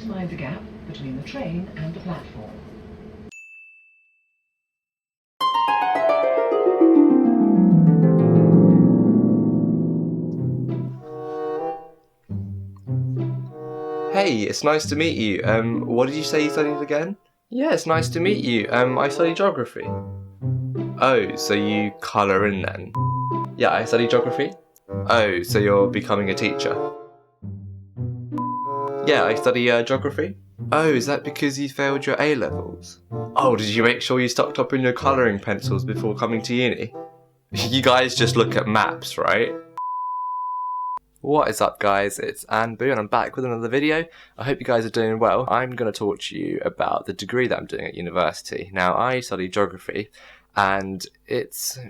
Please mind the gap between the train and the platform. Hey, it's nice to meet you. What did you say you studied again? Yeah, it's nice to meet you. I study geography. Oh, so you colour in then? Yeah, I study geography. Oh, so you're becoming a teacher? Yeah, I study geography. Oh, is that because you failed your A-levels? Oh, did you make sure you stocked up on your colouring pencils before coming to uni? You guys just look at maps, right? What is up guys, it's Anpu and I'm back with another video. I hope you guys are doing well. I'm going to talk to you about the degree that I'm doing at university. Now, I study geography and it's,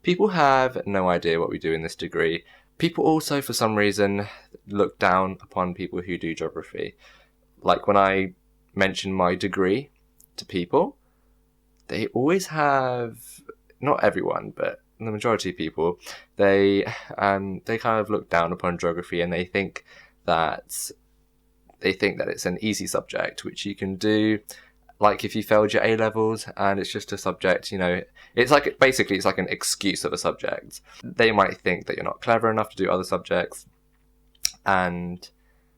people have no idea what we do in this degree. People also, for some reason, look down upon people who do geography. Like when I mention my degree to people, they always have, not everyone, but the majority of people, they kind of look down upon geography and they think that it's an easy subject which you can do, like if you failed your A-levels, and it's just a subject, it's like an excuse of a subject. They might think that you're not clever enough to do other subjects, and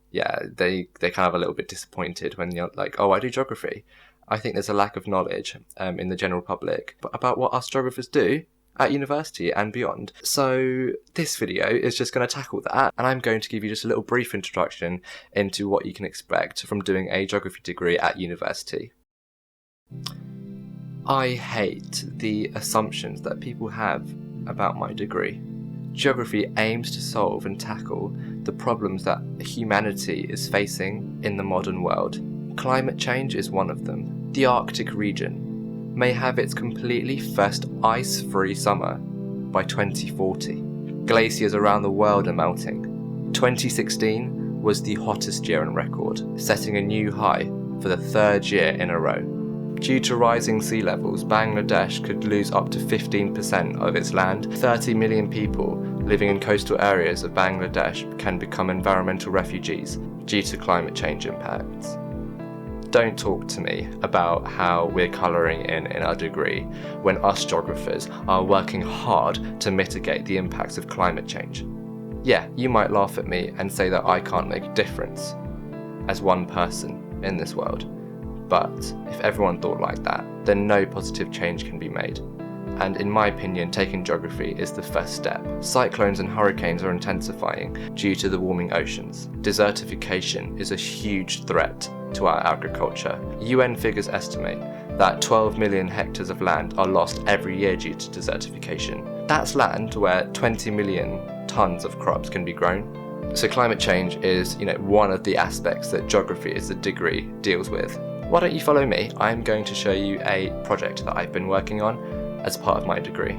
yeah, they kind of a little bit disappointed when you're like, oh, I do geography. I think there's a lack of knowledge in the general public about what us geographers do at university and beyond. So this video is just going to tackle that, and I'm going to give you just a little brief introduction into what you can expect from doing a geography degree at university. I hate the assumptions that people have about my degree. Geography aims to solve and tackle the problems that humanity is facing in the modern world. Climate change is one of them. The Arctic region may have its completely first ice-free summer by 2040. Glaciers around the world are melting. 2016 was the hottest year on record, setting a new high for the third year in a row. Due to rising sea levels, Bangladesh could lose up to 15% of its land. 30 million people living in coastal areas of Bangladesh can become environmental refugees due to climate change impacts. Don't talk to me about how we're colouring in our degree when us geographers are working hard to mitigate the impacts of climate change. Yeah, you might laugh at me and say that I can't make a difference as one person in this world, but if everyone thought like that, then no positive change can be made. And in my opinion, taking geography is the first step. Cyclones and hurricanes are intensifying due to the warming oceans. Desertification is a huge threat to our agriculture. UN figures estimate that 12 million hectares of land are lost every year due to desertification. That's land where 20 million tons of crops can be grown. So climate change is, one of the aspects that geography as a degree deals with. Why don't you follow me? I'm going to show you a project that I've been working on as part of my degree.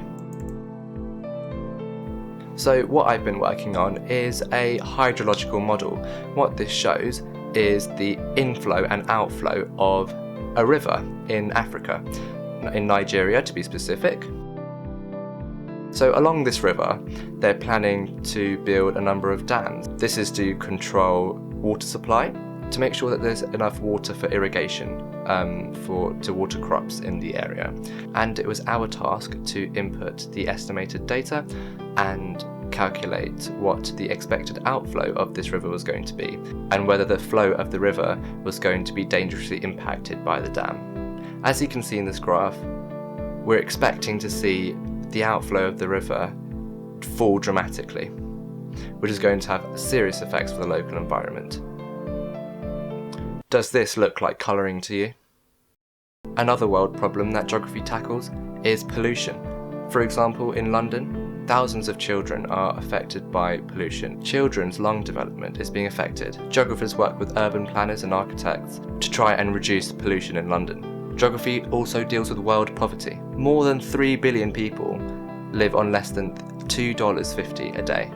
So what I've been working on is a hydrological model. What this shows is the inflow and outflow of a river in Africa, in Nigeria to be specific. So along this river, they're planning to build a number of dams. This is to control water supply, to make sure that there's enough water for irrigation, to water crops in the area. And it was our task to input the estimated data and calculate what the expected outflow of this river was going to be, and whether the flow of the river was going to be dangerously impacted by the dam. As you can see in this graph, we're expecting to see the outflow of the river fall dramatically, which is going to have serious effects for the local environment. Does this look like colouring to you? Another world problem that geography tackles is pollution. For example, in London, thousands of children are affected by pollution. Children's lung development is being affected. Geographers work with urban planners and architects to try and reduce pollution in London. Geography also deals with world poverty. More than 3 billion people live on less than $2.50 a day,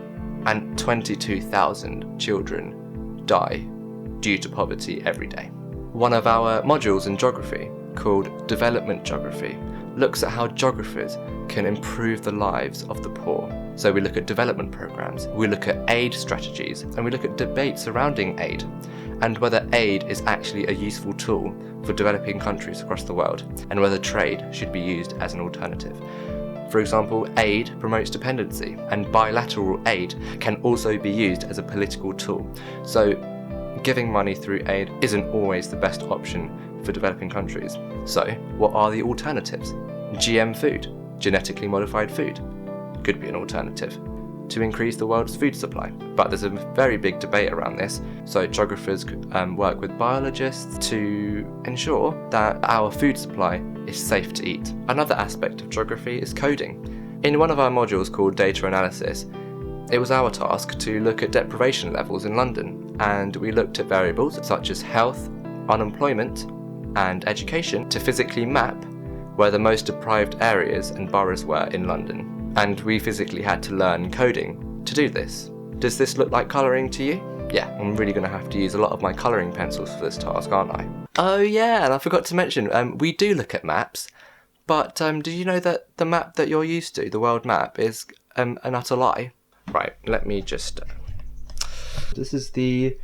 and 22,000 children die due to poverty every day. One of our modules in geography, called Development Geography, looks at how geographers can improve the lives of the poor. So we look at development programs, we look at aid strategies, and we look at debates surrounding aid. and whether aid is actually a useful tool for developing countries across the world, and whether trade should be used as an alternative. For example, aid promotes dependency, and bilateral aid can also be used as a political tool. So giving money through aid isn't always the best option for developing countries. So what are the alternatives? GM food, genetically modified food, could be an alternative to increase the world's food supply. But there's a very big debate around this, so geographers work with biologists to ensure that our food supply is safe to eat. Another aspect of geography is coding. In one of our modules called Data Analysis, it was our task to look at deprivation levels in London, and we looked at variables such as health, unemployment, and education to physically map where the most deprived areas and boroughs were in London. And we physically had to learn coding to do this. Does this look like colouring to you? Yeah, I'm really going to have to use a lot of my colouring pencils for this task, aren't I? Oh yeah, and I forgot to mention, we do look at maps, but did you know that the map that you're used to, the world map, is an utter lie? Right, let me just... This is the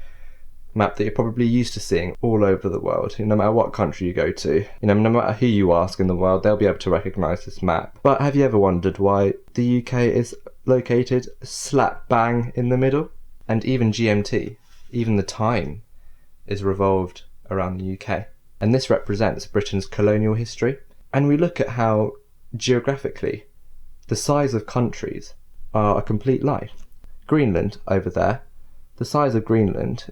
map that you're probably used to seeing all over the world, no matter what country you go to. No matter who you ask in the world, they'll be able to recognise this map. But have you ever wondered why the UK is located slap bang in the middle? And even GMT, even the time, is revolved around the UK. And this represents Britain's colonial history. And we look at how, geographically, the size of countries are a complete lie. Greenland, over there, the size of Greenland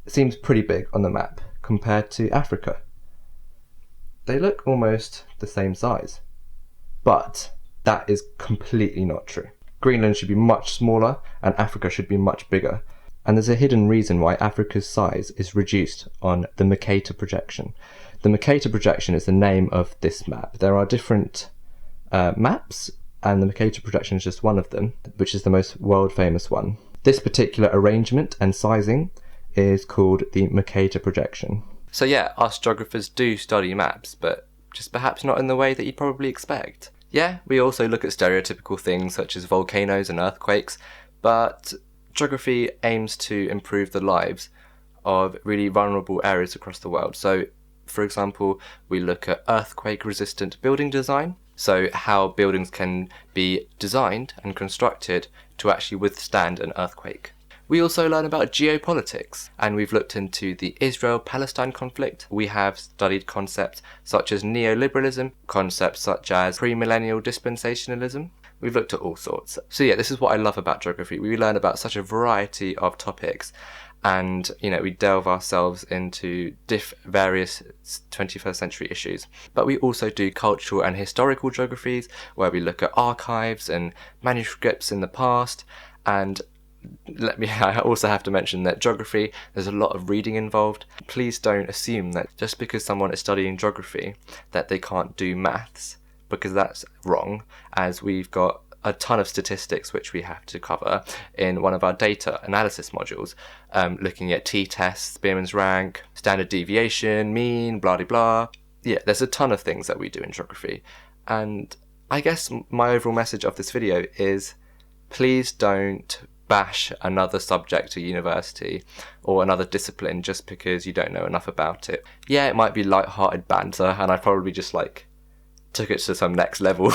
seems pretty big on the map compared to Africa. They look almost the same size, but that is completely not true. Greenland should be much smaller and Africa should be much bigger. And there's a hidden reason why Africa's size is reduced on the Mercator projection. The Mercator projection is the name of this map. There are different maps, and the Mercator projection is just one of them, which is the most world famous one. This particular arrangement and sizing is called the Mercator projection. So yeah, us geographers do study maps, but just perhaps not in the way that you'd probably expect. Yeah, we also look at stereotypical things such as volcanoes and earthquakes, but geography aims to improve the lives of really vulnerable areas across the world. So, for example, we look at earthquake-resistant building design, so how buildings can be designed and constructed to actually withstand an earthquake. We also learn about geopolitics, and we've looked into the Israel-Palestine conflict. We have studied concepts such as neoliberalism, concepts such as premillennial dispensationalism. We've looked at all sorts. So yeah, this is what I love about geography. We learn about such a variety of topics, and we delve ourselves into various 21st century issues. But we also do cultural and historical geographies, where we look at archives and manuscripts in the past. And I also have to mention that geography, there's a lot of reading involved. Please don't assume that just because someone is studying geography that they can't do maths, because that's wrong, as we've got a ton of statistics which we have to cover in one of our data analysis modules, looking at t-tests, Spearman's rank, standard deviation, mean, blah de blah. Yeah, there's a ton of things that we do in geography. And I guess my overall message of this video is, please don't bash another subject at university or another discipline just because you don't know enough about it. Yeah, it might be light-hearted banter, and I probably just took it to some next level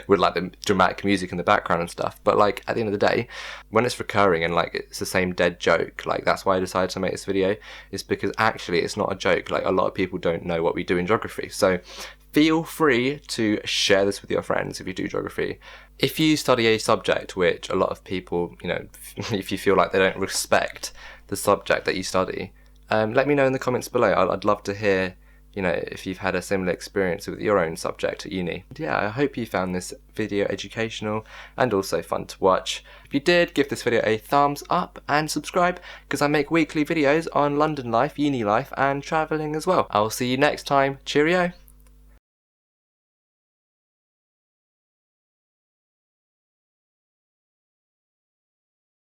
with the dramatic music in the background and stuff, but at the end of the day, when it's recurring and it's the same dead joke, that's why I decided to make this video, is because actually it's not a joke. A lot of people don't know what we do in geography, so feel free to share this with your friends if you do geography. If you study a subject which a lot of people, if you feel like they don't respect the subject that you study, let me know in the comments below. I'd love to hear if you've had a similar experience with your own subject at uni. Yeah, I hope you found this video educational and also fun to watch. If you did, give this video a thumbs up and subscribe, because I make weekly videos on London life, uni life, and travelling as well. I'll see you next time. Cheerio!